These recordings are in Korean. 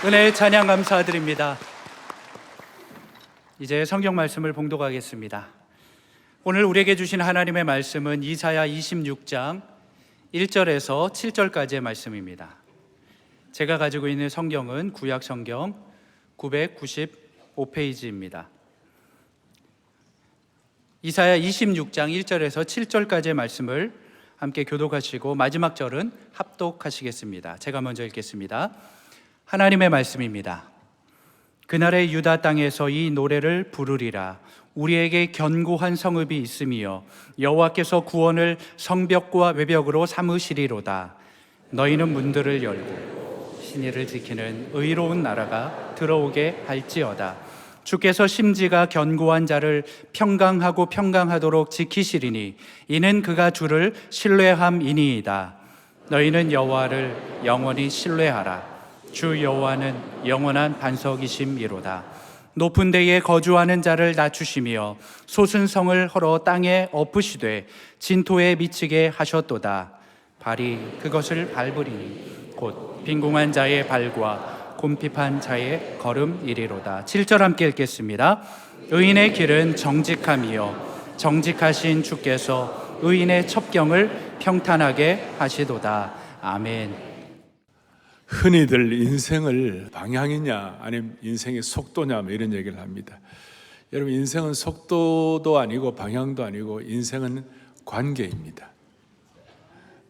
은혜의 찬양 감사드립니다. 이제 성경 말씀을 봉독하겠습니다. 오늘 우리에게 주신 하나님의 말씀은 이사야 26장 1절에서 7절까지의 말씀입니다. 제가 가지고 있는 성경은 구약 성경 995페이지입니다. 이사야 26장 1절에서 7절까지의 말씀을 함께 교독하시고 마지막 절은 합독하시겠습니다. 제가 먼저 읽겠습니다. 하나님의 말씀입니다. 그날의 유다 땅에서 이 노래를 부르리라. 우리에게 견고한 성읍이 있으며 여호와께서 구원을 성벽과 외벽으로 삼으시리로다. 너희는 문들을 열고 신의를 지키는 의로운 나라가 들어오게 할지어다. 주께서 심지가 견고한 자를 평강하고 평강하도록 지키시리니 이는 그가 주를 신뢰함이니이다. 너희는 여호와를 영원히 신뢰하라. 주 여호와는 영원한 반석이심이로다. 높은 데에 거주하는 자를 낮추시며 솟은 성을 헐어 땅에 엎으시되 진토에 미치게 하셨도다. 발이 그것을 밟으리니 곧 빈궁한 자의 발과 곰핍한 자의 걸음이리로다. 7절 함께 읽겠습니다. 의인의 길은 정직함이요 정직하신 주께서 의인의 첩경을 평탄하게 하시도다. 아멘. 흔히들 인생을 방향이냐 아니면 인생의 속도냐 뭐 이런 얘기를 합니다. 여러분, 인생은 속도도 아니고 방향도 아니고 인생은 관계입니다.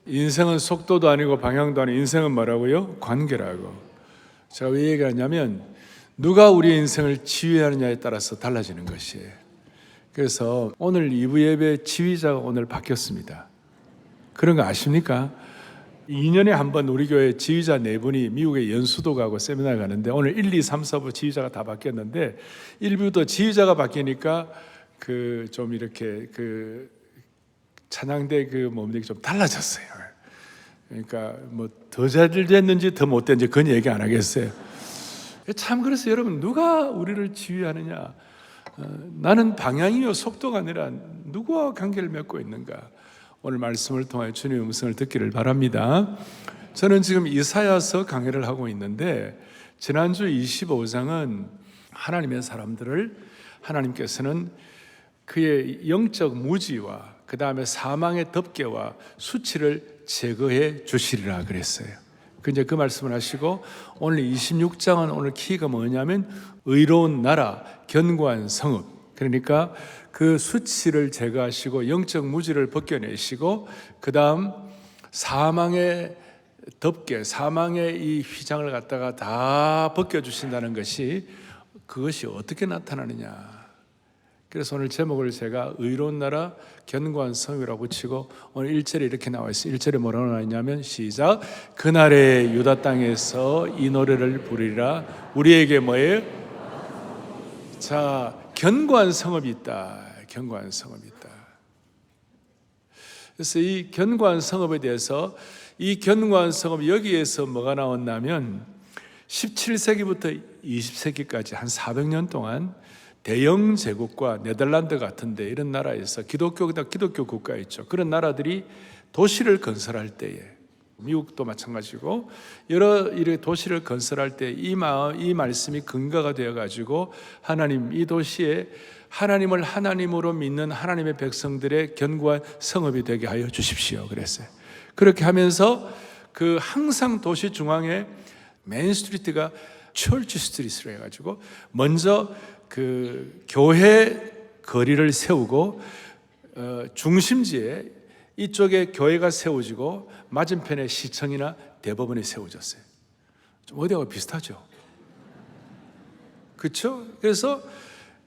인생은 속도도 아니고 방향도 아니고 인생은 뭐라고요? 관계라고. 제가 왜 얘기하냐면 누가 우리 인생을 지휘하느냐에 따라서 달라지는 것이에요. 그래서 오늘 2부 예배 지휘자가 오늘 바뀌었습니다. 그런 거 아십니까? 2년에 한 번 우리 교회 지휘자 4분이 미국에 연수도 가고 세미나 가는데 오늘 1, 2, 3, 4부 지휘자가 다 바뀌었는데 1부도 지휘자가 바뀌니까 좀 이렇게 찬양대 몸들이 좀 달라졌어요. 그러니까 뭐 더 잘 됐는지 더 못 됐는지 그건 얘기 안 하겠어요. 참, 그래서 여러분, 누가 우리를 지휘하느냐? 나는 방향이요 속도가 아니라 누구와 관계를 맺고 있는가? 오늘 말씀을 통해 주님의 음성을 듣기를 바랍니다. 저는 지금 이사야서 강해를 하고 있는데 지난주 25장은 하나님의 사람들을 하나님께서는 그의 영적 무지와 그 다음에 사망의 덮개와 수치를 제거해 주시리라 그랬어요. 이제 그 말씀을 하시고 오늘 26장은 오늘 키가 뭐냐면 의로운 나라, 견고한 성읍. 그러니까 그 수치를 제거하시고 영적 무지를 벗겨내시고 그 다음 사망의 덮개, 사망의 이 휘장을 갖다가 다 벗겨주신다는 것이 그것이 어떻게 나타나느냐. 그래서 오늘 제목을 제가 의로운 나라, 견고한 성이라고 붙이고 오늘 1절에 이렇게 나와 있어요. 1절에 뭐라고 나와 있냐면 시작. 그날의 유다 땅에서 이 노래를 부르리라. 우리에게 뭐예요? 자, 견고한 성읍이 있다. 견고한 성읍이 있다. 그래서 이 견고한 성읍에 대해서 이 견고한 성읍 여기에서 뭐가 나왔냐면 17세기부터 20세기까지 한 400년 동안 대영 제국과 네덜란드 같은데 이런 나라에서 기독교 국가 있죠. 그런 나라들이 도시를 건설할 때에 미국도 마찬가지고 여러 도시를 건설할 때 이 말씀이 근거가 되어가지고 하나님 이 도시에 하나님을 하나님으로 믿는 하나님의 백성들의 견고한 성읍이 되게 하여 주십시오 그랬어요. 그렇게 하면서 항상 도시 중앙에 메인 스트리트가 철치 스트리트로 해가지고 먼저 교회 거리를 세우고 중심지에 이쪽에 교회가 세워지고 맞은편에 시청이나 대법원이 세워졌어요. 좀 어디하고 비슷하죠? 그렇죠? 그래서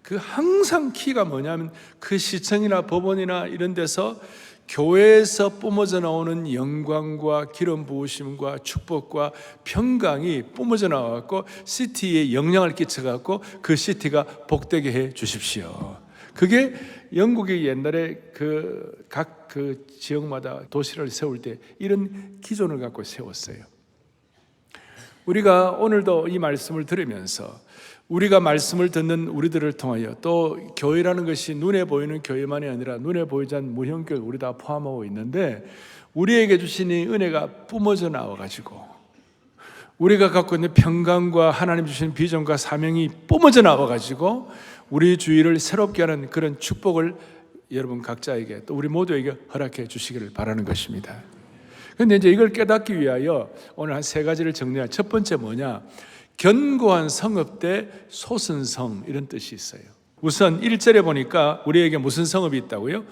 항상 키가 뭐냐면 시청이나 법원이나 이런 데서 교회에서 뿜어져 나오는 영광과 기름 부으심과 축복과 평강이 뿜어져 나와갖고 시티에 영향을 끼쳐갖고 그 시티가 복되게 해 주십시오. 그게 영국이 옛날에 각 지역마다 도시를 세울 때 이런 기존을 갖고 세웠어요. 우리가 오늘도 이 말씀을 들으면서 우리가 말씀을 듣는 우리들을 통하여 또 교회라는 것이 눈에 보이는 교회만이 아니라 눈에 보이지 않는 무형교회 우리 다 포함하고 있는데 우리에게 주신 이 은혜가 뿜어져 나와가지고 우리가 갖고 있는 평강과 하나님 주신 비전과 사명이 뿜어져 나와가지고 우리 주위를 새롭게 하는 그런 축복을 여러분 각자에게 또 우리 모두에게 허락해 주시기를 바라는 것입니다. 그런데 이제 이걸 깨닫기 위하여 오늘 한 세 가지를 정리할 첫 번째 뭐냐? 견고한 성읍대 소선성, 이런 뜻이 있어요. 우선 1절에 보니까 우리에게 무슨 성읍이 있다고요?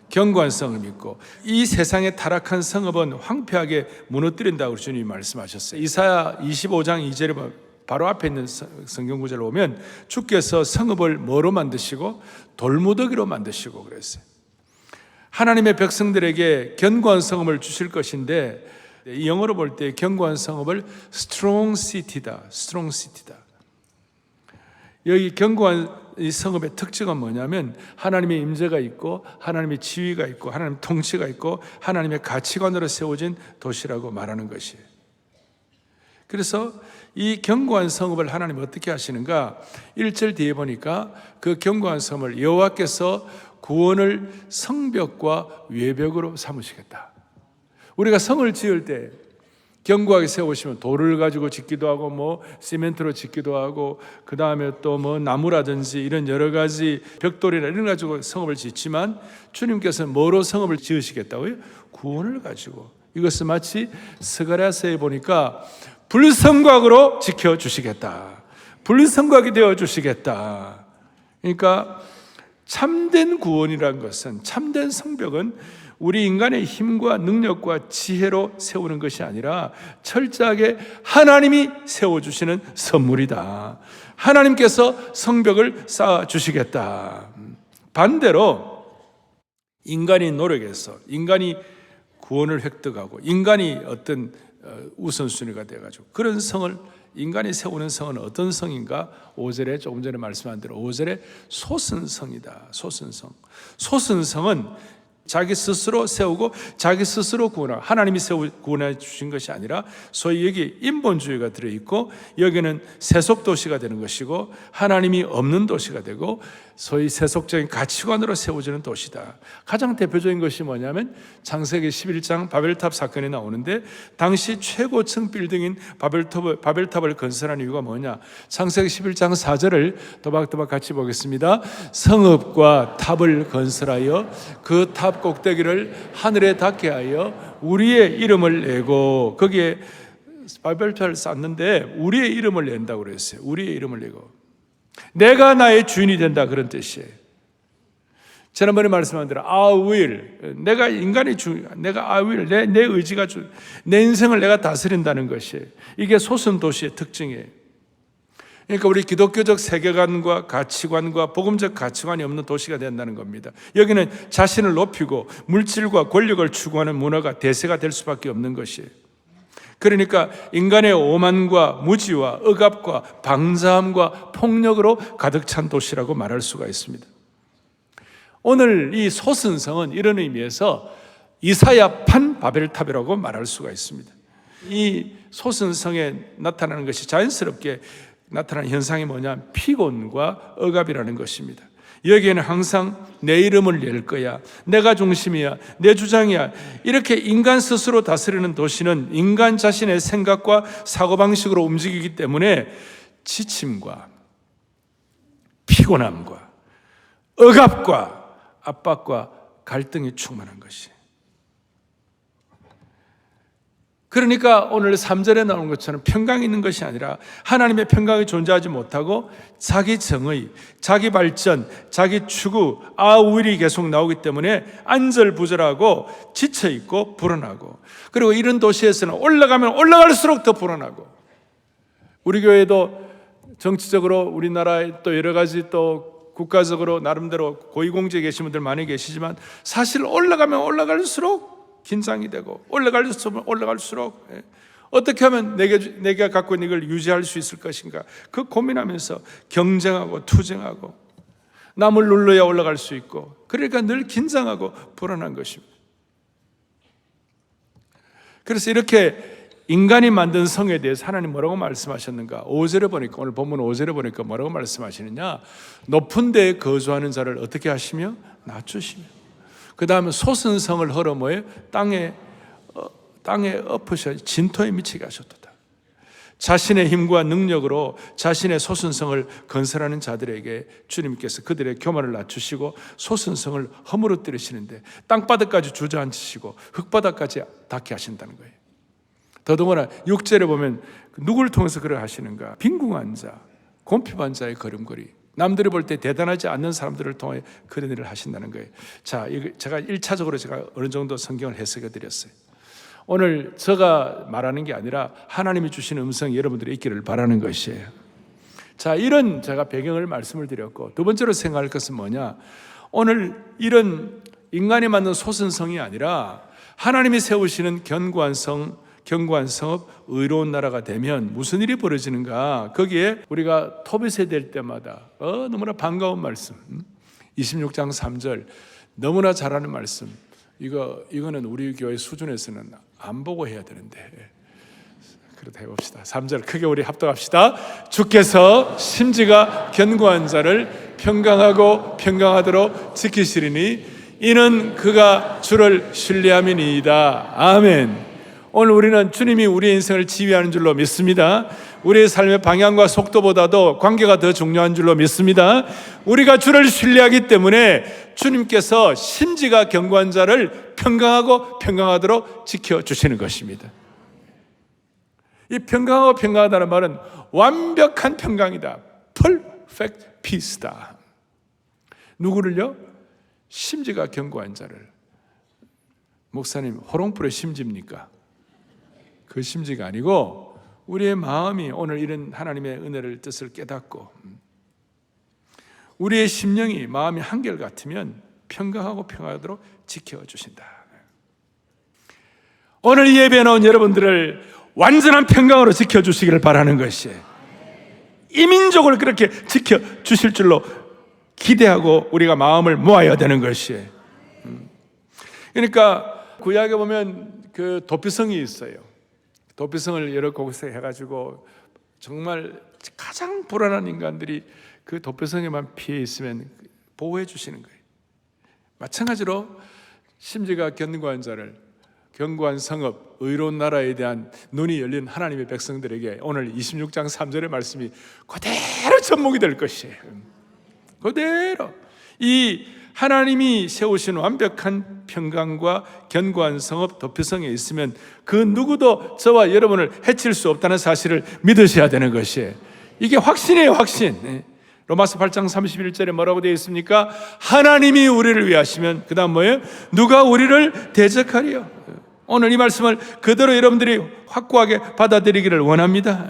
견고한 성읍이 있고, 이 세상의 타락한 성읍은 황폐하게 무너뜨린다고 주님이 말씀하셨어요. 이사야 25장 2절에 바로 앞에 있는 성경 구절을 보면 주께서 성읍을 뭐로 만드시고 돌무더기로 만드시고 그랬어요. 하나님의 백성들에게 견고한 성읍을 주실 것인데, 이 영어로 볼 때 견고한 성읍을 strong city다. strong city다. 여기 견고한 이 성읍의 특징은 뭐냐면 하나님의 임재가 있고 하나님의 지위가 있고 하나님의 통치가 있고 하나님의 가치관으로 세워진 도시라고 말하는 것이에요. 그래서 이 견고한 성읍을 하나님이 어떻게 하시는가? 1절 뒤에 보니까 그 견고한 성읍을 여호와께서 구원을 성벽과 외벽으로 삼으시겠다. 우리가 성을 지을 때 견고하게 세우시면 돌을 가지고 짓기도 하고 뭐 시멘트로 짓기도 하고 그 다음에 또 뭐 나무라든지 이런 여러 가지 벽돌이나 이런 가지고 성읍을 짓지만 주님께서는 뭐로 성읍을 지으시겠다고요? 구원을 가지고. 이것은 마치 스가랴서에 보니까 불성곽으로 지켜주시겠다. 불성곽이 되어주시겠다. 그러니까 참된 구원이라는 것은, 참된 성벽은 우리 인간의 힘과 능력과 지혜로 세우는 것이 아니라 철저하게 하나님이 세워주시는 선물이다. 하나님께서 성벽을 쌓아주시겠다. 반대로 인간이 노력해서 인간이 구원을 획득하고 인간이 어떤 우선순위가 돼가지고 그런 성을 인간이 세우는 성은 어떤 성인가? 5절에 조금 전에 말씀한 대로 5절에 소선성이다. 소선성. 소선성은 자기 스스로 세우고 자기 스스로 구원하고 하나님이 구원해 주신 것이 아니라 소위 여기 인본주의가 들어있고 여기는 세속도시가 되는 것이고 하나님이 없는 도시가 되고 소위 세속적인 가치관으로 세워지는 도시다. 가장 대표적인 것이 뭐냐면 창세기 11장 바벨탑 사건이 나오는데 당시 최고층 빌딩인 바벨탑을 건설한 이유가 뭐냐? 창세기 11장 4절을 또박또박 같이 보겠습니다. 성읍과 탑을 건설하여 그 탑 꼭대기를 하늘에 닿게 하여 우리의 이름을 내고, 거기에 바벨탑을 쌓는데 우리의 이름을 낸다고 그랬어요. 우리의 이름을 내고 내가 나의 주인이 된다, 그런 뜻이에요. 지난번에 말씀한 대로 I will, 내가 인간의 주, 내가 I will, 내 의지가 내 인생을 내가 다스린다는 것이에요. 이게 소선도시의 특징이에요. 그러니까 우리 기독교적 세계관과 가치관과 복음적 가치관이 없는 도시가 된다는 겁니다. 여기는 자신을 높이고 물질과 권력을 추구하는 문화가 대세가 될 수밖에 없는 것이에요. 그러니까 인간의 오만과 무지와 억압과 방자함과 폭력으로 가득 찬 도시라고 말할 수가 있습니다. 오늘 이 소선성은 이런 의미에서 이사야판 바벨탑이라고 말할 수가 있습니다. 이 소선성에 나타나는 것이 자연스럽게 나타나는 현상이 뭐냐? 피곤과 억압이라는 것입니다. 여기에는 항상 내 이름을 낼 거야, 내가 중심이야, 내 주장이야, 이렇게 인간 스스로 다스리는 도시는 인간 자신의 생각과 사고방식으로 움직이기 때문에 지침과 피곤함과 억압과 압박과 갈등이 충만한 것이. 그러니까 오늘 3절에 나오는 것처럼 평강이 있는 것이 아니라 하나님의 평강이 존재하지 못하고 자기 정의, 자기 발전, 자기 추구, 아우일이 계속 나오기 때문에 안절부절하고 지쳐있고 불안하고, 그리고 이런 도시에서는 올라가면 올라갈수록 더 불안하고, 우리 교회도 정치적으로 우리나라에 또 여러 가지 또 국가적으로 나름대로 고위공직에 계신 분들 많이 계시지만 사실 올라가면 올라갈수록 긴장이 되고 올라갈수록 어떻게 하면 내가 갖고 있는 이걸 유지할 수 있을 것인가, 그 고민하면서 경쟁하고 투쟁하고 남을 눌러야 올라갈 수 있고, 그러니까 늘 긴장하고 불안한 것입니다. 그래서 이렇게 인간이 만든 성에 대해서 하나님 뭐라고 말씀하셨는가? 5절에 보니까, 오늘 본문 5절에 보니까 뭐라고 말씀하시느냐? 높은 데에 거주하는 자를 어떻게 하시며? 낮추시며. 그 다음에 소선성을 헐어 뭐예요? 땅에 엎으셔 진토에 미치게 하셨도다. 자신의 힘과 능력으로 자신의 소순성을 건설하는 자들에게 주님께서 그들의 교만을 낮추시고 소순성을 허물어뜨리시는데 땅바닥까지 주저앉히시고 흙바닥까지 닿게 하신다는 거예요. 더더구나 6절에 보면 누구를 통해서 그렇게 하시는가? 빈궁한 자, 곰핍한 자의 걸음걸이, 남들이 볼 때 대단하지 않는 사람들을 통해 그런 일을 하신다는 거예요. 자, 제가 1차적으로 제가 어느 정도 성경을 해석해 드렸어요. 오늘 제가 말하는 게 아니라 하나님이 주시는 음성이 여러분들이 있기를 바라는 것이에요. 자, 이런 제가 배경을 말씀을 드렸고, 두 번째로 생각할 것은 뭐냐? 오늘 이런 인간이 만든 소선성이 아니라 하나님이 세우시는 견고한 성읍, 의로운 나라가 되면 무슨 일이 벌어지는가? 거기에 우리가 토빗에 될 때마다 너무나 반가운 말씀, 26장 3절 너무나 잘하는 말씀. 이거는 우리 교회 수준에서는 안 보고 해야 되는데, 그렇다 해봅시다. 3절 크게 우리 합독합시다. 주께서 심지가 견고한 자를 평강하고 평강하도록 지키시리니 이는 그가 주를 신뢰함이니이다. 아멘. 오늘 우리는 주님이 우리의 인생을 지휘하는 줄로 믿습니다. 우리의 삶의 방향과 속도보다도 관계가 더 중요한 줄로 믿습니다. 우리가 주를 신뢰하기 때문에 주님께서 심지가 견고한 자를 평강하고 평강하도록 지켜주시는 것입니다. 이 평강하고 평강하다는 말은 완벽한 평강이다. Perfect peace다. 누구를요? 심지가 견고한 자를. 목사님, 호롱불의 심지입니까? 그 심지가 아니고 우리의 마음이 오늘 이런 하나님의 은혜를 뜻을 깨닫고 우리의 심령이 마음이 한결같으면 평강하고 평화하도록 지켜주신다. 오늘 이 예배에 나온 여러분들을 완전한 평강으로 지켜주시기를 바라는 것이에요. 이 민족을 그렇게 지켜주실 줄로 기대하고 우리가 마음을 모아야 되는 것이에요. 그러니까 구약에 보면 그 도피성이 있어요. 도피성을 여러 곳에 해가지고 정말 가장 불안한 인간들이 그 도피성에만 피해 있으면 보호해 주시는 거예요. 마찬가지로 심지가 견고한 자를, 견고한 성읍, 의로운 나라에 대한 눈이 열린 하나님의 백성들에게 오늘 26장 3절의 말씀이 그대로 접목이 될 것이에요. 그대로 이 하나님이 세우신 완벽한 평강과 견고한 성읍 도피성에 있으면 그 누구도 저와 여러분을 해칠 수 없다는 사실을 믿으셔야 되는 것이에요. 이게 확신이에요, 확신. 로마서 8장 31절에 뭐라고 되어 있습니까? 하나님이 우리를 위하시면 그 다음 뭐예요? 누가 우리를 대적하리요? 오늘 이 말씀을 그대로 여러분들이 확고하게 받아들이기를 원합니다.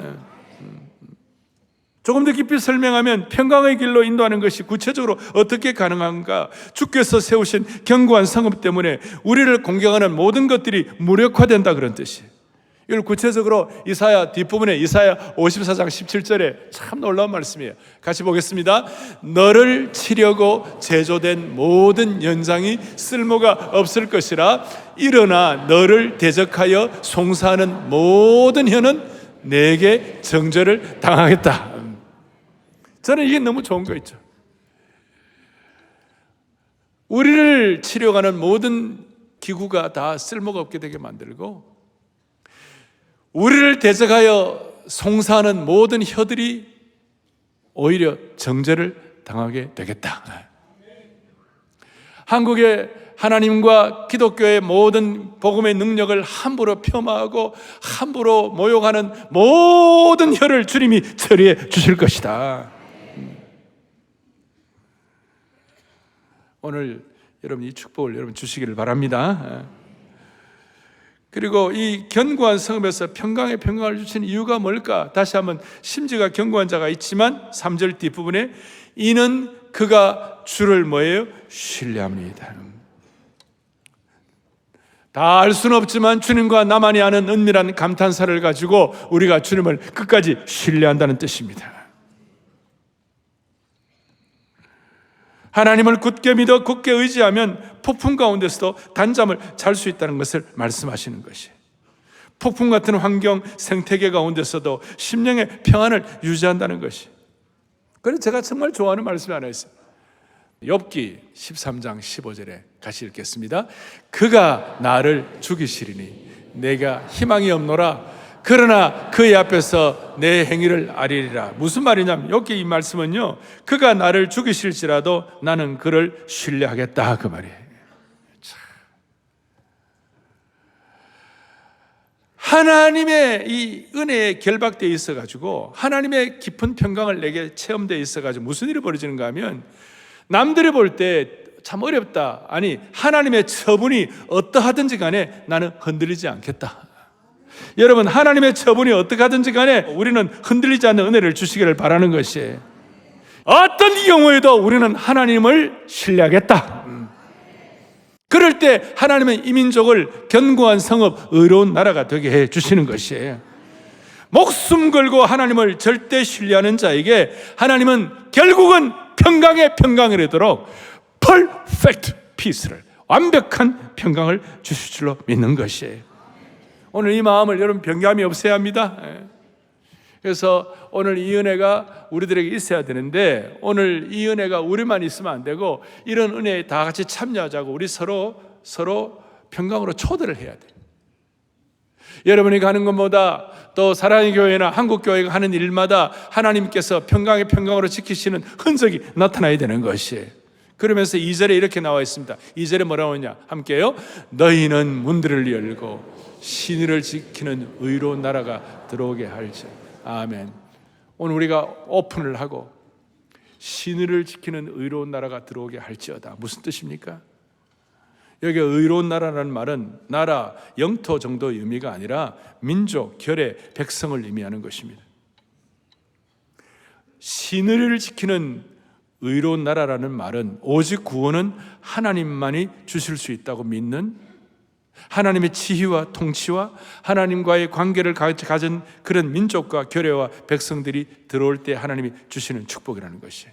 조금 더 깊이 설명하면 평강의 길로 인도하는 것이 구체적으로 어떻게 가능한가? 주께서 세우신 견고한 성읍 때문에 우리를 공격하는 모든 것들이 무력화된다 그런 뜻이에요. 이걸 구체적으로 이사야 뒷부분에 이사야 54장 17절에 참 놀라운 말씀이에요. 같이 보겠습니다. 너를 치려고 제조된 모든 연장이 쓸모가 없을 것이라. 일어나 너를 대적하여 송사하는 모든 혀는 내게 정죄를 당하겠다. 저는 이게 너무 좋은 거 있죠. 우리를 치료하는 모든 기구가 다 쓸모가 없게 되게 만들고 우리를 대적하여 송사하는 모든 혀들이 오히려 정죄를 당하게 되겠다. 한국의 하나님과 기독교의 모든 복음의 능력을 함부로 폄하하고 함부로 모욕하는 모든 혀를 주님이 처리해 주실 것이다. 오늘 여러분 이 축복을 여러분 주시기를 바랍니다. 그리고 이 견고한 성읍에서 평강의 평강을 주신 이유가 뭘까? 다시 한번 심지가 견고한 자가 있지만 3절 뒷부분에 이는 그가 주를 뭐예요? 신뢰합니다. 다 알 수는 없지만 주님과 나만이 아는 은밀한 감탄사를 가지고 우리가 주님을 끝까지 신뢰한다는 뜻입니다. 하나님을 굳게 믿어 굳게 의지하면 폭풍 가운데서도 단잠을 잘 수 있다는 것을 말씀하시는 것이에요. 폭풍 같은 환경, 생태계 가운데서도 심령의 평안을 유지한다는 것이에요. 그래서 제가 정말 좋아하는 말씀이 하나 있어요. 욥기 13장 15절에 같이 읽겠습니다. 그가 나를 죽이시리니 내가 희망이 없노라. 그러나 그의 앞에서 내 행위를 아리리라. 무슨 말이냐면 여기 이 말씀은요, 그가 나를 죽이실지라도 나는 그를 신뢰하겠다 그 말이에요. 하나님의 이 은혜에 결박되어 있어가지고 하나님의 깊은 평강을 내게 체험되어 있어가지고 무슨 일이 벌어지는가 하면, 남들이 볼 때 참 어렵다, 아니 하나님의 처분이 어떠하든지 간에 나는 흔들리지 않겠다. 여러분, 하나님의 처분이 어떠하든지 간에 우리는 흔들리지 않는 은혜를 주시기를 바라는 것이에요. 어떤 경우에도 우리는 하나님을 신뢰하겠다. 그럴 때 하나님은 이 민족을 견고한 성읍, 의로운 나라가 되게 해 주시는 것이에요. 목숨 걸고 하나님을 절대 신뢰하는 자에게 하나님은 결국은 평강의 평강을 이루도록 perfect peace를, 완벽한 평강을 주실 줄로 믿는 것이에요. 오늘 이 마음을 여러분 변감이 없어야 합니다. 그래서 오늘 이 은혜가 우리들에게 있어야 되는데, 오늘 이 은혜가 우리만 있으면 안 되고 이런 은혜에 다 같이 참여하자고 우리 서로 평강으로 초대를 해야 돼요. 여러분이 가는 것보다 또 사랑의 교회나 한국교회가 하는 일마다 하나님께서 평강의 평강으로 지키시는 흔적이 나타나야 되는 것이에요. 그러면서 2절에 이렇게 나와 있습니다. 2절에 뭐라고 하냐, 함께요. 너희는 문들을 열고 신의를 지키는 의로운 나라가 들어오게 할지. 아멘. 오늘 우리가 오픈을 하고 신의를 지키는 의로운 나라가 들어오게 할지어다. 무슨 뜻입니까? 여기 의로운 나라라는 말은 나라, 영토 정도의 의미가 아니라 민족, 결의, 백성을 의미하는 것입니다. 신의를 지키는 의로운 나라라는 말은 오직 구원은 하나님만이 주실 수 있다고 믿는, 하나님의 지휘와 통치와 하나님과의 관계를 가진 그런 민족과 교회와 백성들이 들어올 때 하나님이 주시는 축복이라는 것이에요.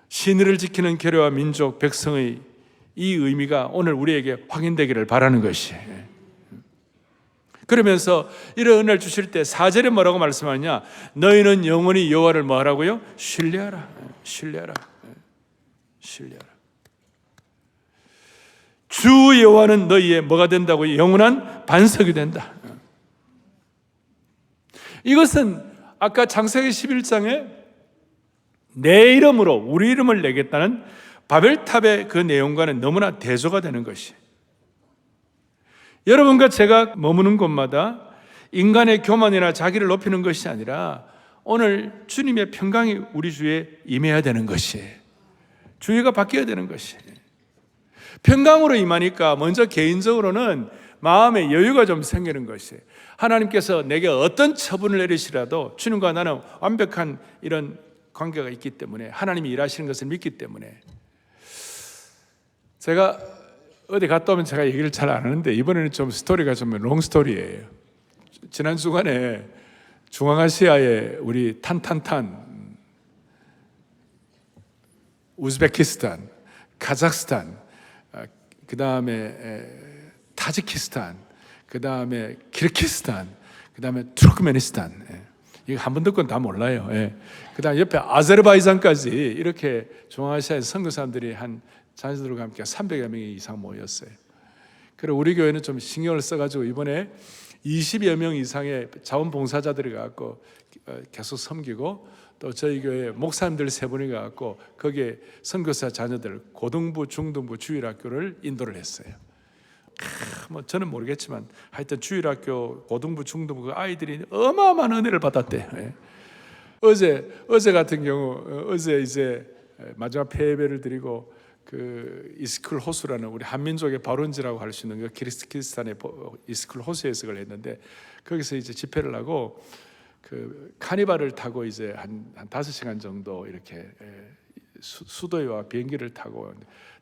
신의를 지키는 교회와 민족, 백성의 이 의미가 오늘 우리에게 확인되기를 바라는 것이에요. 그러면서 이런 은혜를 주실 때 4절에 뭐라고 말씀하느냐, 너희는 영원히 여호와를 뭐 하라고요? 신뢰하라. 신뢰하라. 신뢰하라. 주 여호와는 너희의 뭐가 된다고요? 영원한 반석이 된다. 이것은 아까 창세기 11장에 내 이름으로 우리 이름을 내겠다는 바벨탑의 그 내용과는 너무나 대조가 되는 것이에요. 여러분과 제가 머무는 곳마다 인간의 교만이나 자기를 높이는 것이 아니라 오늘 주님의 평강이 우리 주에 임해야 되는 것이에요. 주의가 바뀌어야 되는 것이에요. 평강으로 임하니까 먼저 개인적으로는 마음의 여유가 좀 생기는 것이에요. 하나님께서 내게 어떤 처분을 내리시라도 주님과 나는 완벽한 이런 관계가 있기 때문에, 하나님이 일하시는 것을 믿기 때문에. 제가 어디 갔다 오면 제가 얘기를 잘 안 하는데 이번에는 좀 스토리가 좀 롱스토리예요. 지난 주간에 중앙아시아의 우리 탄탄탄, 우즈베키스탄, 카자흐스탄, 그 다음에 타지키스탄, 그 다음에 키르기스탄, 그 다음에 투르크메니스탄, 이거 한 번 듣고는 다 몰라요. 그 다음에 옆에 아제르바이잔까지 이렇게 중앙아시아의 선교 사람들이 한 자녀들과 함께 300여 명 이상 모였어요. 그리고 우리 교회는 좀 신경을 써가지고 이번에 20여 명 이상의 자원봉사자들이 가고 계속 섬기고, 또 저희 교회 목사님들 3분이 가고 거기에 선교사 자녀들 고등부, 중등부, 주일학교를 인도를 했어요. 뭐 저는 모르겠지만 하여튼 주일학교, 고등부, 중등부 그 아이들이 어마어마한 은혜를 받았대요. 어제 같은 경우 어제 이제 마지막 패배를 드리고 그 이스쿨 호수라는 우리 한민족의 발원지라고 할 수 있는 그 키르기스탄의 이스쿨 호수에서 그걸 했는데, 거기서 이제 집회를 하고 그 카니발을 타고 이제 한 5시간 정도 이렇게 수도에와 비행기를 타고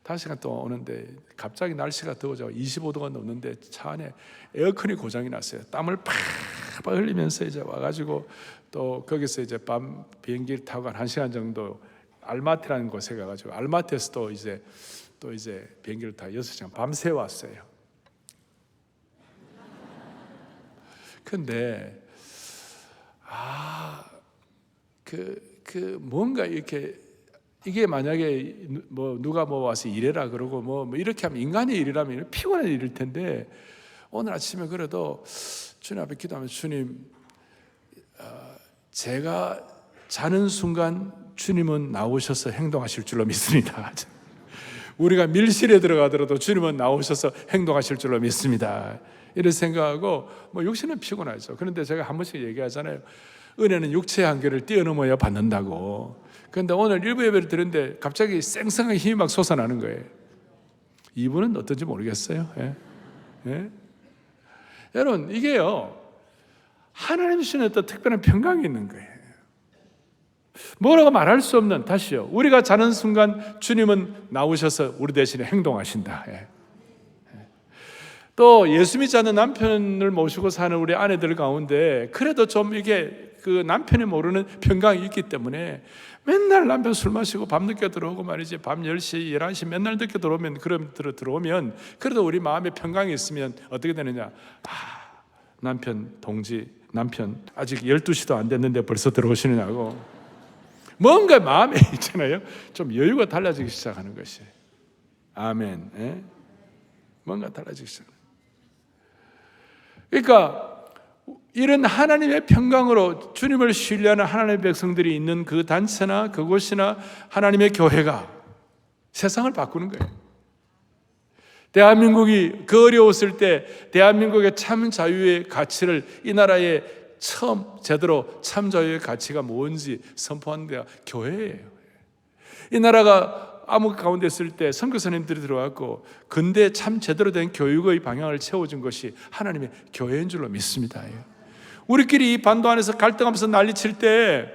5시간 동안 오는데 갑자기 날씨가 더워져 25도가 넘는데 차 안에 에어컨이 고장이 났어요. 땀을 팍팍 흘리면서 이제 와가지고 또 거기서 이제 밤 비행기를 타고 한 1시간 정도 알마티라는 곳에 가가지고 알마티에서 또 이제 비행기를 타고 6시간 밤새 왔어요. 근데 뭔가 이게 만약에 뭐 누가 뭐 와서 일해라 그러고 뭐 이렇게 하면 인간의 일이라면 피곤한 일일 텐데, 오늘 아침에 그래도 주님 앞에 기도하면 주님, 제가 자는 순간 주님은 나오셔서 행동하실 줄로 믿습니다. 우리가 밀실에 들어가더라도 주님은 나오셔서 행동하실 줄로 믿습니다. 이런 생각하고 육신은 피곤하죠. 그런데 제가 한 번씩 얘기하잖아요. 은혜는 육체의 한계를 뛰어넘어야 받는다고. 그런데 오늘 일부 예배를 드렸는데 갑자기 쌩쌩하게 힘이 막 솟아나는 거예요. 이분은 어떤지 모르겠어요. 예? 예? 여러분, 이게요, 하나님 주시는 어떤 특별한 평강이 있는 거예요. 뭐라고 말할 수 없는, 다시요, 우리가 자는 순간 주님은 나오셔서 우리 대신에 행동하신다. 예. 또 예수 믿지 않는 남편을 모시고 사는 우리 아내들 가운데 그래도 좀 이게 그 남편이 모르는 평강이 있기 때문에 맨날 남편 술 마시고 밤늦게 들어오고 말이지, 밤 10시, 11시 맨날 늦게 들어오면, 들어오면 그래도 우리 마음에 평강이 있으면 어떻게 되느냐, 남편 아직 12시도 안 됐는데 벌써 들어오시느냐고, 뭔가 마음에 있잖아요, 좀 여유가 달라지기 시작하는 것이. 아멘. 예? 뭔가 달라지기 시작합니다. 그러니까 이런 하나님의 평강으로 주님을 신뢰하는 하나님의 백성들이 있는 그 단체나 그곳이나 하나님의 교회가 세상을 바꾸는 거예요. 대한민국이 그 어려웠을 때 대한민국의 참 자유의 가치를, 이 나라에 처음 제대로 참 자유의 가치가 뭔지 선포한 데가 교회예요. 이 나라가 암흑 가운데 있을 때 선교사님들이 들어왔고 근대 참 제대로 된 교육의 방향을 채워준 것이 하나님의 교회인 줄로 믿습니다. 우리끼리 이 반도 안에서 갈등하면서 난리칠 때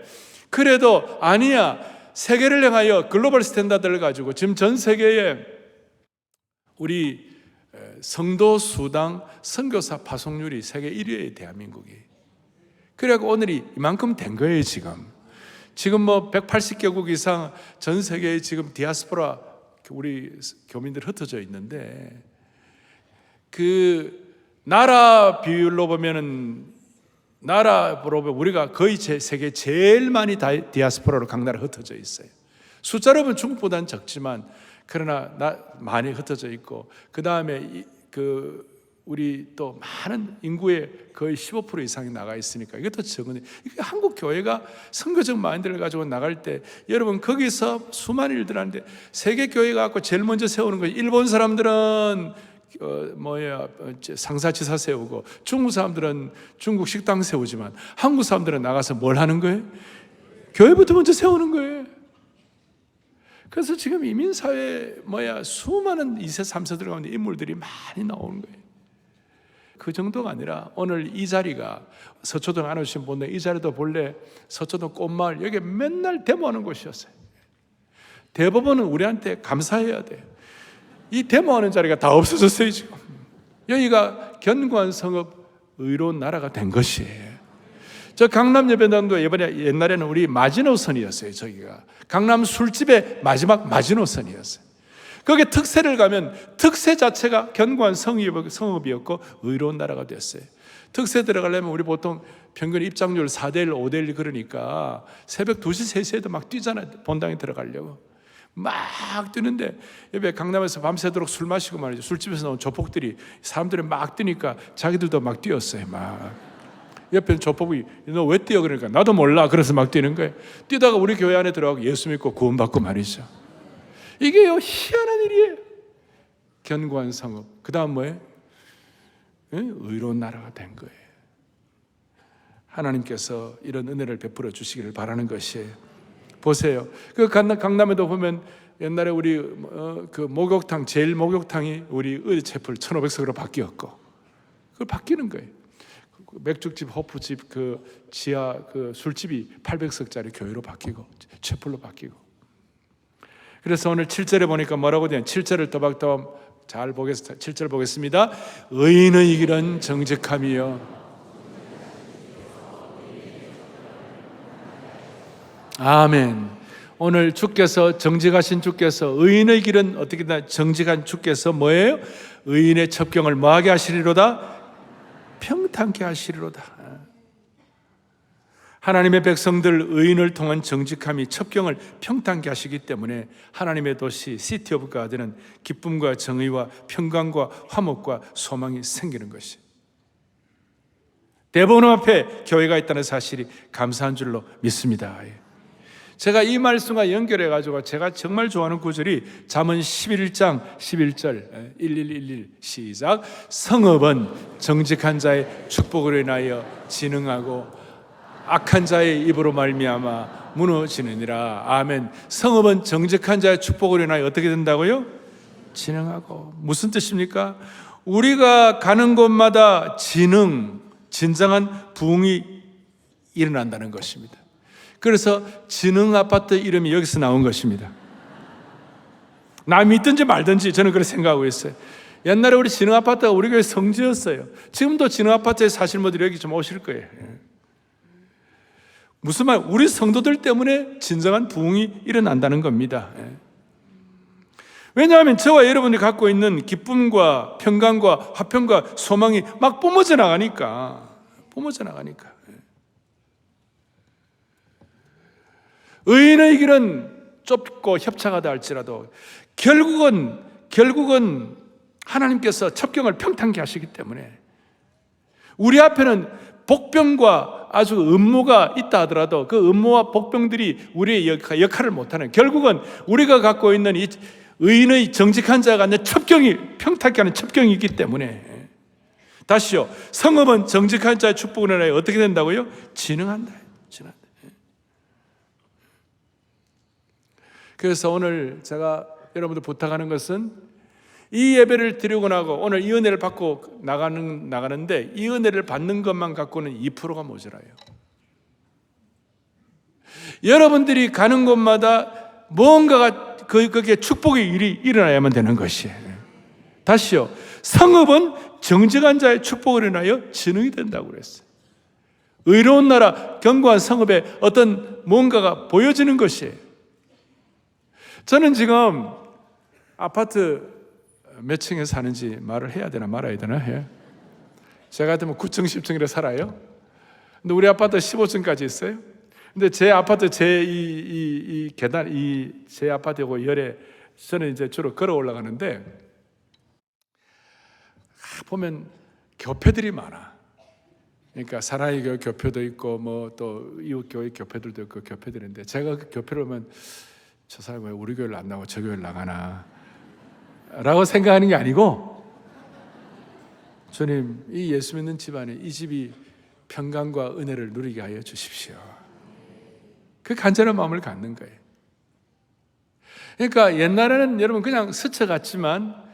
그래도 아니야, 세계를 향하여 글로벌 스탠다드를 가지고 지금 전 세계에 우리 성도 수당 선교사 파송률이 세계 1위예요, 대한민국이. 그래갖고 오늘이 이만큼 된 거예요. 지금 180개국 이상 전 세계에 지금 디아스포라 우리 교민들 흩어져 있는데, 그 나라 비율로 보면은 우리가 거의 세계 제일 많이 디아스포라로 각 나라 흩어져 있어요. 숫자로 보면 중국보다는 적지만 그러나 많이 흩어져 있고, 그 다음에 우리 또 많은 인구의 거의 15% 이상이 나가 있으니까 이것도 적은데, 한국 교회가 선교적 마인드를 가지고 나갈 때 여러분 거기서 수많은 일들 하는데, 세계 교회가 갖고 제일 먼저 세우는 거예요. 일본 사람들은 상사지사 세우고, 중국 사람들은 중국 식당 세우지만 한국 사람들은 나가서 뭘 하는 거예요? 교회부터 먼저 세우는 거예요. 그래서 지금 이민사회 수많은 2세 3세들 가운데 인물들이 많이 나오는 거예요. 그 정도가 아니라 오늘 이 자리가, 서초동 안 오신 분들 이 자리도 본래 서초동 꽃마을 여기 맨날 데모하는 곳이었어요. 대법원은 우리한테 감사해야 돼요. 이 데모하는 자리가 다 없어졌어요. 지금 여기가 견고한 성읍 의로운 나라가 된 것이에요. 저 강남 예배당도 옛날에는 우리 마지노선이었어요. 저기가 강남 술집의 마지막 마지노선이었어요. 거기에 특세를 가면 특세 자체가 견고한 성읍이었고 의로운 나라가 됐어요. 특세 들어가려면 우리 보통 평균 입장률 4대1, 5대1 그러니까 새벽 2시, 3시에도 막 뛰잖아요. 본당에 들어가려고. 막 뛰는데 옆에 강남에서 밤새도록 술 마시고 말이죠. 술집에서 나온 조폭들이 사람들이 막 뛰니까 자기들도 막 뛰었어요. 막 옆에 조폭이 너 왜 뛰어? 그러니까 나도 몰라. 그래서 막 뛰는 거예요. 뛰다가 우리 교회 안에 들어가고 예수 믿고 구원받고 말이죠. 이게요, 희한한 일이에요. 견고한 성읍. 그 다음 뭐예요? 의로운 나라가 된 거예요. 하나님께서 이런 은혜를 베풀어 주시기를 바라는 것이에요. 보세요. 그 강남에도 보면 옛날에 우리 그 목욕탕, 제일 목욕탕이 우리 의체풀 1500석으로 바뀌었고, 그걸 바뀌는 거예요. 맥주집, 호프집, 그 지하 그 술집이 800석짜리 교회로 바뀌고 채플로 바뀌고. 그래서 오늘 7절에 보니까 뭐라고 되냐? 7절을 또박또박 잘 보겠습니다. 7절 보겠습니다. 의인의 길은 정직함이요. 아멘. 오늘 주께서, 정직하신 주께서, 의인의 길은 어떻게 되나? 정직한 주께서 뭐예요? 의인의 첩경을 뭐하게 하시리로다? 평탄케 하시리로다. 하나님의 백성들 의인을 통한 정직함이 첩경을 평탄케 하시기 때문에 하나님의 도시 시티 오브 가드는 기쁨과 정의와 평강과 화목과 소망이 생기는 것이, 대보름 앞에 교회가 있다는 사실이 감사한 줄로 믿습니다. 제가 이 말씀과 연결해 가지고 제가 정말 좋아하는 구절이 잠언 11장 11절 1111 시작. 성읍은 정직한 자의 축복으로 인하여 진흥하고 악한 자의 입으로 말미암아 무너지느니라. 아멘. 성읍은 정직한 자의 축복으로 인하여 어떻게 된다고요? 진흥하고. 무슨 뜻입니까? 우리가 가는 곳마다 진정한 부흥이 일어난다는 것입니다. 그래서 진흥 아파트 이름이 여기서 나온 것입니다. 나 믿든지 말든지 저는 그렇게 생각하고 있어요. 옛날에 우리 진흥 아파트가 우리 교회 성지였어요. 지금도 진흥 아파트에 사시는 분들이 여기 좀 오실 거예요. 무슨 말? 우리 성도들 때문에 진정한 부흥이 일어난다는 겁니다. 왜냐하면 저와 여러분이 갖고 있는 기쁨과 평강과 화평과 소망이 막 뿜어져 나가니까. 의인의 길은 좁고 협착하다 할지라도 결국은 하나님께서 첩경을 평탄케 하시기 때문에 우리 앞에는 복병과 아주 음모가 있다 하더라도 그 음모와 복병들이 우리의 역할을 못하는, 결국은 우리가 갖고 있는 이 의인의 정직한 자가 갖는 첩경이 평탄케 하는 첩경이 있기 때문에, 다시요, 성읍은 정직한 자의 축복을 인하여 어떻게 된다고요? 진흥한다. 그래서 오늘 제가 여러분들 부탁하는 것은 이 예배를 드리고 나고 오늘 이 은혜를 받고 나가는데 이 은혜를 받는 것만 갖고는 2%가 모자라요. 여러분들이 가는 곳마다 뭔가가 거기에 축복의 일이 일어나야만 되는 것이에요. 다시요, 성읍은 정직한 자의 축복을 인하여 진흥이 된다고 그랬어요. 의로운 나라 견고한 성읍에 어떤 뭔가가 보여지는 것이에요. 저는 지금 아파트 몇 층에 사는지 말을 해야 되나 말아야 되나 해. 제가 같으면 9층, 10층이라 살아요. 근데 우리 아파트 15층까지 있어요. 근데 제 아파트 이 계단 제 아파트하고 열에 저는 이제 주로 걸어 올라가는데 보면 교회들이 많아. 그러니까 사랑의 교회 교회도 있고 뭐 또 이웃 교회 교회들도 있고 교회들인데 제가 그 교회를 오면 저 사람이 왜 우리 교회를 안 나가고 저 교회를 나가나 라고 생각하는 게 아니고, 주님, 이 예수 믿는 집안에 이 집이 평강과 은혜를 누리게 하여 주십시오. 그 간절한 마음을 갖는 거예요. 그러니까 옛날에는 여러분 그냥 스쳐갔지만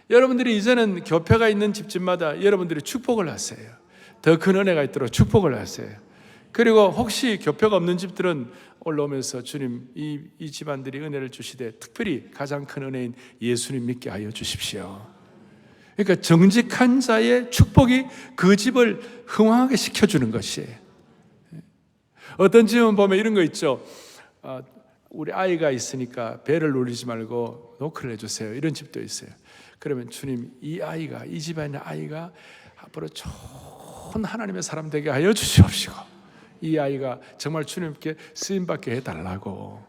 여러분들이 이제는 교회가 있는 집집마다 여러분들이 축복을 하세요. 더 큰 은혜가 있도록 축복을 하세요. 그리고 혹시 교회가 없는 집들은 올라오면서 주님, 이 집안들이 은혜를 주시되 특별히 가장 큰 은혜인 예수님 믿게 하여 주십시오. 그러니까 정직한 자의 축복이 그 집을 흥황하게 시켜주는 것이에요. 어떤 집은 보면 이런 거 있죠. 우리 아이가 있으니까 배를 놀리지 말고 노크를 해주세요. 이런 집도 있어요. 그러면 주님, 이 집안에 있는 아이가 앞으로 좋은 하나님의 사람 되게 하여 주시옵시고 이 아이가 정말 주님께 쓰임받게 해달라고.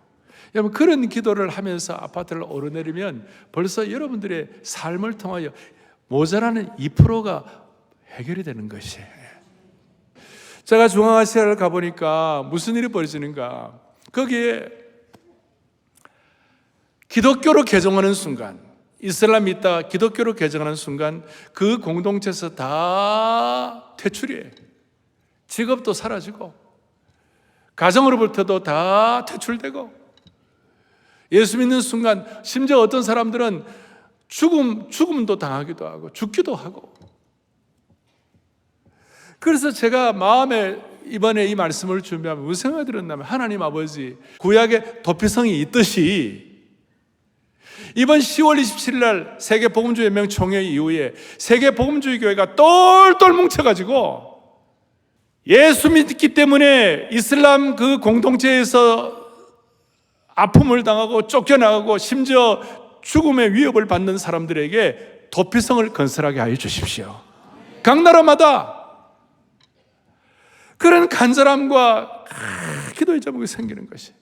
여러분, 그런 기도를 하면서 아파트를 오르내리면 벌써 여러분들의 삶을 통하여 모자라는 2%가 해결이 되는 것이에요. 제가 중앙아시아를 가보니까 무슨 일이 벌어지는가. 거기에 기독교로 개종하는 순간, 이슬람 믿다가 기독교로 개종하는 순간 그 공동체에서 다 퇴출이에요. 직업도 사라지고 가정으로부터도 다 퇴출되고, 예수 믿는 순간 심지어 어떤 사람들은 죽음도 당하기도 하고 죽기도 하고. 그래서 제가 마음에 이번에 이 말씀을 준비하면 무슨 생각이 들었냐면, 하나님 아버지, 구약에 도피성이 있듯이 이번 10월 27일 날 세계복음주의연맹 총회 이후에 세계복음주의 교회가 똘똘 뭉쳐가지고 예수 믿기 때문에 이슬람 그 공동체에서 아픔을 당하고 쫓겨나가고 심지어 죽음의 위협을 받는 사람들에게 도피성을 건설하게 하여 주십시오. 각 나라마다 그런 간절함과 기도의 제목이 생기는 것이,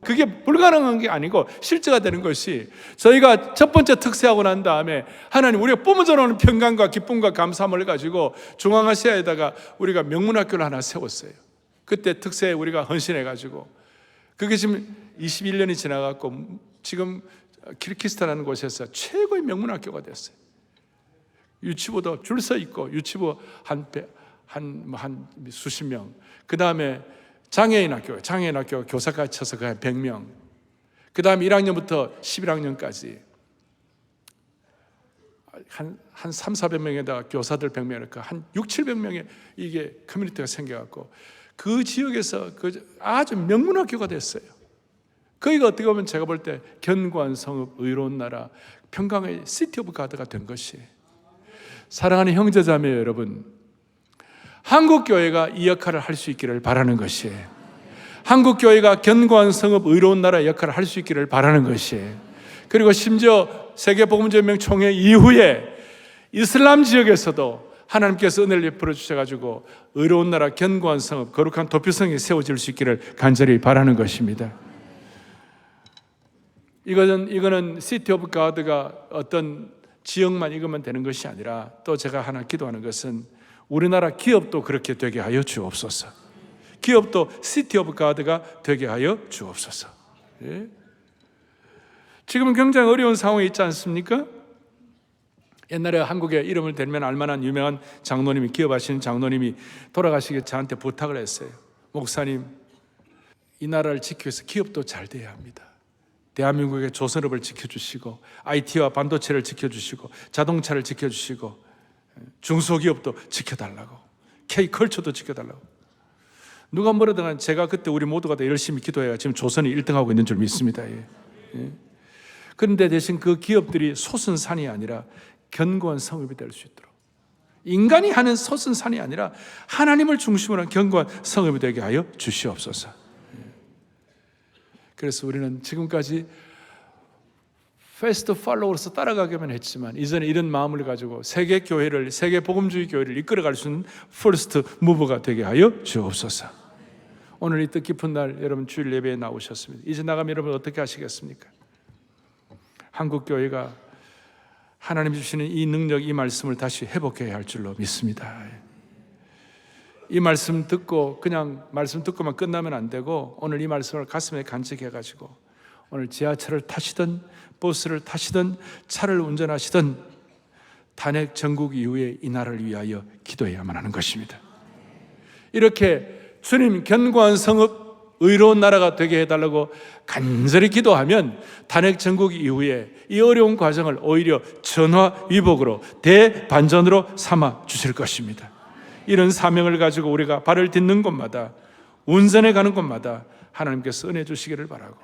그게 불가능한 게 아니고 실제가 되는 것이, 저희가 첫 번째 특세하고 난 다음에 하나님 우리가 뿜어져 나오는 평강과 기쁨과 감사함을 가지고 중앙아시아에다가 우리가 명문학교를 하나 세웠어요. 그때 특세에 우리가 헌신해가지고, 그게 지금 21년이 지나갔고 지금 키르기스탄이라는 곳에서 최고의 명문학교가 됐어요. 유치부도 줄 서 있고, 유치부 한 수십 명, 그 다음에 장애인 학교 교사까지 쳐서 그냥 100명, 그 다음에 1학년부터 11학년까지 한 300~400명에다가 교사들 100명, 한 600~700명의 이게 커뮤니티가 생겨갖고 그 지역에서 아주 명문학교가 됐어요. 거기가 어떻게 보면 제가 볼 때 견고한 성읍, 의로운 나라, 평강의 시티 오브 가드가 된 것이, 사랑하는 형제자매 여러분, 한국교회가 이 역할을 할 수 있기를 바라는 것이에요. 한국교회가 견고한 성읍, 의로운 나라의 역할을 할 수 있기를 바라는 것이에요. 그리고 심지어 세계복음전명 총회 이후에 이슬람 지역에서도 하나님께서 은혜를 베풀어 주셔가지고 의로운 나라, 견고한 성읍, 거룩한 도표성이 세워질 수 있기를 간절히 바라는 것입니다. 이거는 시티 오브 가드가 어떤 지역만 이것만 되는 것이 아니라, 또 제가 하나 기도하는 것은 우리나라 기업도 그렇게 되게 하여 주옵소서. 기업도 시티 오브 가드가 되게 하여 주옵소서. 예? 지금은 굉장히 어려운 상황이 있지 않습니까? 옛날에 한국에 이름을 대면 알만한 유명한 장로님이, 기업하시는 장로님이 돌아가시기 저한테 부탁을 했어요. 목사님, 이 나라를 지키기 위해서 기업도 잘 돼야 합니다. 대한민국의 조선업을 지켜주시고, IT와 반도체를 지켜주시고, 자동차를 지켜주시고, 중소기업도 지켜달라고, K컬처도 지켜달라고. 누가 뭐라든 제가 그때 우리 모두가 다 열심히 기도해야 지금 조선이 1등하고 있는 줄 믿습니다. 그런데 대신 그 기업들이 솟은산이 아니라 견고한 성읍이 될 수 있도록, 인간이 하는 솟은산이 아니라 하나님을 중심으로 한 견고한 성읍이 되게 하여 주시옵소서. 그래서 우리는 지금까지 패스트 팔로워로서 따라가기만 했지만, 이전에 이런 마음을 가지고 세계 교회를, 세계 복음주의 교회를 이끌어갈 수 있는 퍼스트 무버가 되게 하여 주옵소서. 오늘 이 뜻깊은 날 여러분 주일 예배에 나오셨습니다. 이제 나가면 여러분 어떻게 하시겠습니까? 한국 교회가 하나님 주시는 이 능력, 이 말씀을 다시 회복해야 할 줄로 믿습니다. 이 말씀 듣고 그냥 말씀 듣고만 끝나면 안 되고, 오늘 이 말씀을 가슴에 간직해가지고 오늘 지하철을 타시든 버스를 타시든 차를 운전하시든 탄핵 전국 이후에 이 나라를 위하여 기도해야만 하는 것입니다. 이렇게 주님 견고한 성읍, 의로운 나라가 되게 해달라고 간절히 기도하면 탄핵 전국 이후에 이 어려운 과정을 오히려 전화위복으로, 대반전으로 삼아 주실 것입니다. 이런 사명을 가지고 우리가 발을 딛는 곳마다, 운전해 가는 곳마다 하나님께서 은혜 주시기를 바라고,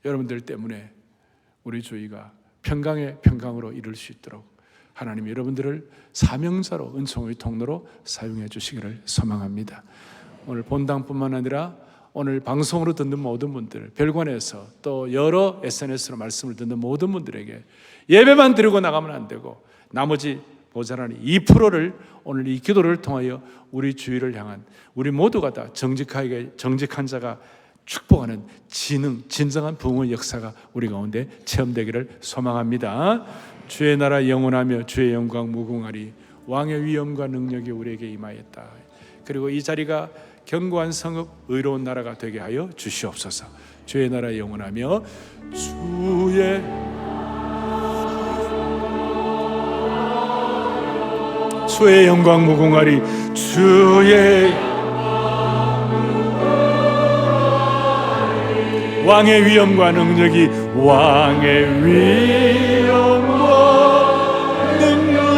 여러분들 때문에 우리 주위가 평강의 평강으로 이룰 수 있도록 하나님이 여러분들을 사명자로, 은총의 통로로 사용해 주시기를 소망합니다. 오늘 본당뿐만 아니라 오늘 방송으로 듣는 모든 분들, 별관에서 또 여러 SNS로 말씀을 듣는 모든 분들에게 예배만 드리고 나가면 안 되고, 나머지 모자라는 2%를 오늘 이 기도를 통하여 우리 주위를 향한, 우리 모두가 다 정직한 자가 축복하는 진정한 부흥의 역사가 우리 가운데 체험되기를 소망합니다. 주의 나라 영원하며 주의 영광 무궁하리. 왕의 위엄과 능력이 우리에게 임하였다. 그리고 이 자리가 견고한 성읍, 의로운 나라가 되게 하여 주시옵소서. 주의 나라 영원하며 주의 영광 무궁하리. 주의 왕의 위엄과 능력이, 왕의 위엄과 능력이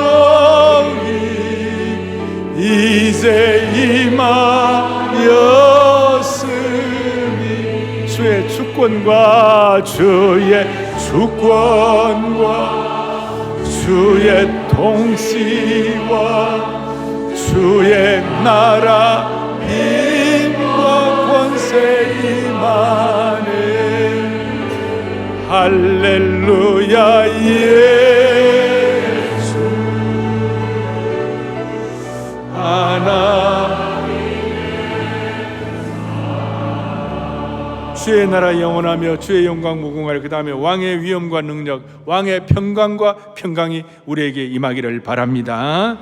이제 임하였으니, 주의 주권과 주의 통치와 주의 나라 힘과 권세 임하네. 할렐루야. 예수 주의 나라 영원하며 주의 영광 무궁할 그 다음에 왕의 위엄과 능력, 왕의 평강과 평강이 우리에게 임하기를 바랍니다.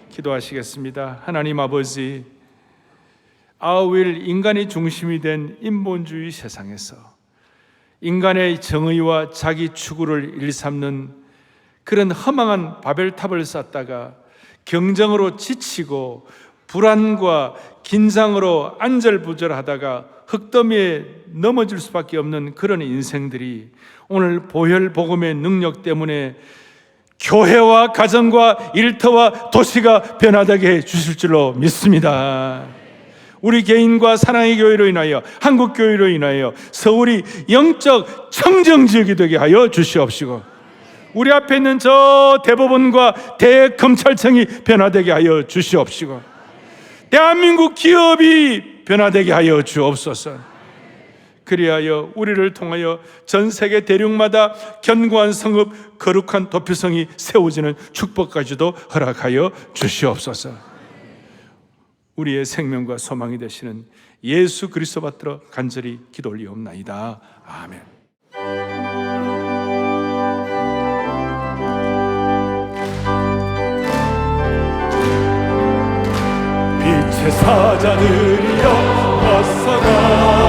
기도하시겠습니다. 하나님 아버지, 아우일 인간이 중심이 된 인본주의 세상에서 인간의 정의와 자기 추구를 일삼는 그런 허망한 바벨탑을 쌓다가 경쟁으로 지치고 불안과 긴장으로 안절부절하다가 흙더미에 넘어질 수밖에 없는 그런 인생들이 오늘 보혈 복음의 능력 때문에 교회와 가정과 일터와 도시가 변화되게 해 주실 줄로 믿습니다. 우리 개인과 사랑의 교회로 인하여 한국 교회로 인하여 서울이 영적 청정지역이 되게 하여 주시옵시고, 우리 앞에 있는 저 대법원과 대검찰청이 변화되게 하여 주시옵시고, 대한민국 기업이 변화되게 하여 주옵소서. 그리하여 우리를 통하여 전 세계 대륙마다 견고한 성읍, 거룩한 도표성이 세워지는 축복까지도 허락하여 주시옵소서. 우리의 생명과 소망이 되시는 예수 그리스도 받들어 간절히 기도 올리옵나이다. 아멘. 빛의 사자들이여 어서 가